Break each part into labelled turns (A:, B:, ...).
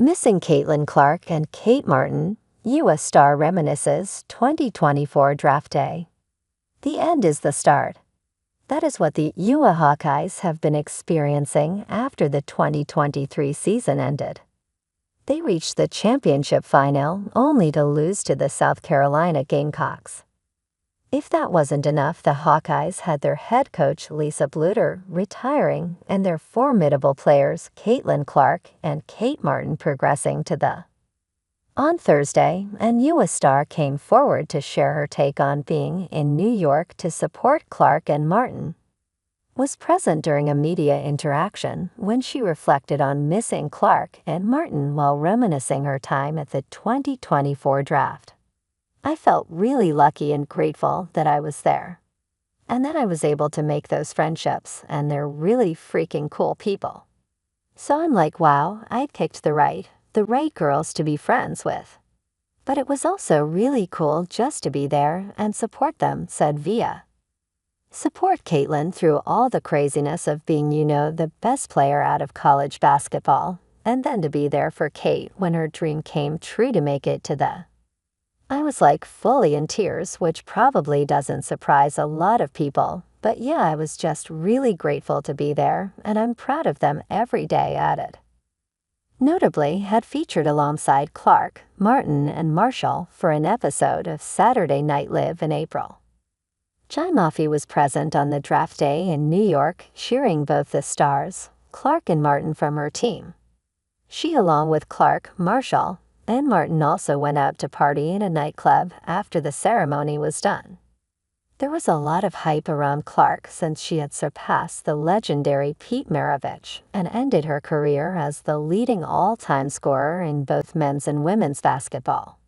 A: Missing Caitlin Clark and Kate Martin, U.S. Star Reminisces 2024 Draft Day. The end is the start. That is what the UA Hawkeyes have been experiencing after the 2023 season ended. They reached the championship final only to lose to the South Carolina Gamecocks. If that wasn't enough, the Hawkeyes had their head coach Lisa Bluter retiring and their formidable players Caitlin Clark and Kate Martin progressing to the on Thursday, an U.S. star came forward to share her take on being in New York to support Clark and Martin. Was present during a media interaction when she reflected on missing Clark and Martin while reminiscing her time at the 2024 draft. I felt really lucky and grateful that I was there, and that I was able to make those friendships, and they're really freaking cool people. So I'm like, wow, I picked the right girls to be friends with. But it was also really cool just to be there and support them, said Via. Support Caitlin through all the craziness of being, the best player out of college basketball, and then to be there for Kate when her dream came true to make it to the I was like fully in tears, which probably doesn't surprise a lot of people, but yeah, I was just really grateful to be there, and I'm proud of them every day at it. Notably, had featured alongside Clark, Martin, and Marshall for an episode of Saturday Night Live in April. Gymafi was present on the draft day in New York, cheering both the stars, Clark and Martin, from her team. She, along with Clark, Marshall, and Martin, also went out to party in a nightclub after the ceremony was done. There was a lot of hype around Clark since she had surpassed the legendary Pete Maravich and ended her career as the leading all-time scorer in both men's and women's basketball.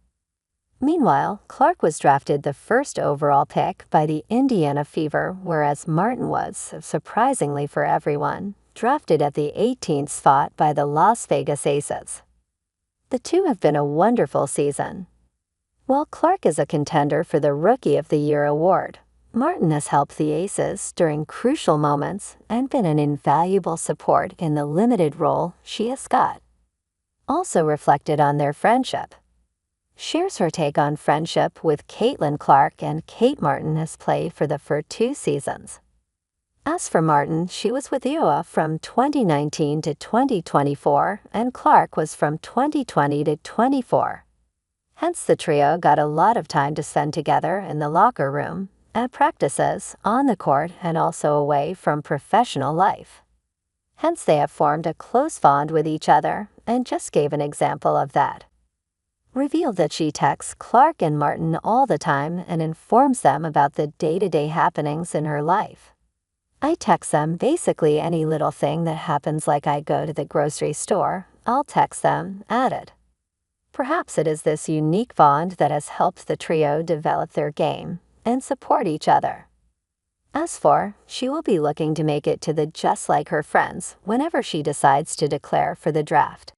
A: Meanwhile, Clark was drafted the first overall pick by the Indiana Fever, whereas Martin was, surprisingly for everyone, drafted at the 18th spot by the Las Vegas Aces. The two have been a wonderful season. While Clark is a contender for the Rookie of the Year award, Martin has helped the Aces during crucial moments and been an invaluable support in the limited role she has got. Also reflected on their friendship. Shares her take on friendship with Caitlin Clark and Kate Martin has played for the first 2 seasons. As for Martin, she was with UA from 2019 to 2024, and Clark was from 2020 to 24. Hence, the trio got a lot of time to spend together in the locker room, at practices, on the court, and also away from professional life. Hence, they have formed a close bond with each other, and just gave an example of that. Revealed that she texts Clark and Martin all the time and informs them about the day-to-day happenings in her life. I text them basically any little thing that happens, like I go to the grocery store, I'll text them, added. Perhaps it is this unique bond that has helped the trio develop their game and support each other. As for, she will be looking to make it to the just like her friends whenever she decides to declare for the draft.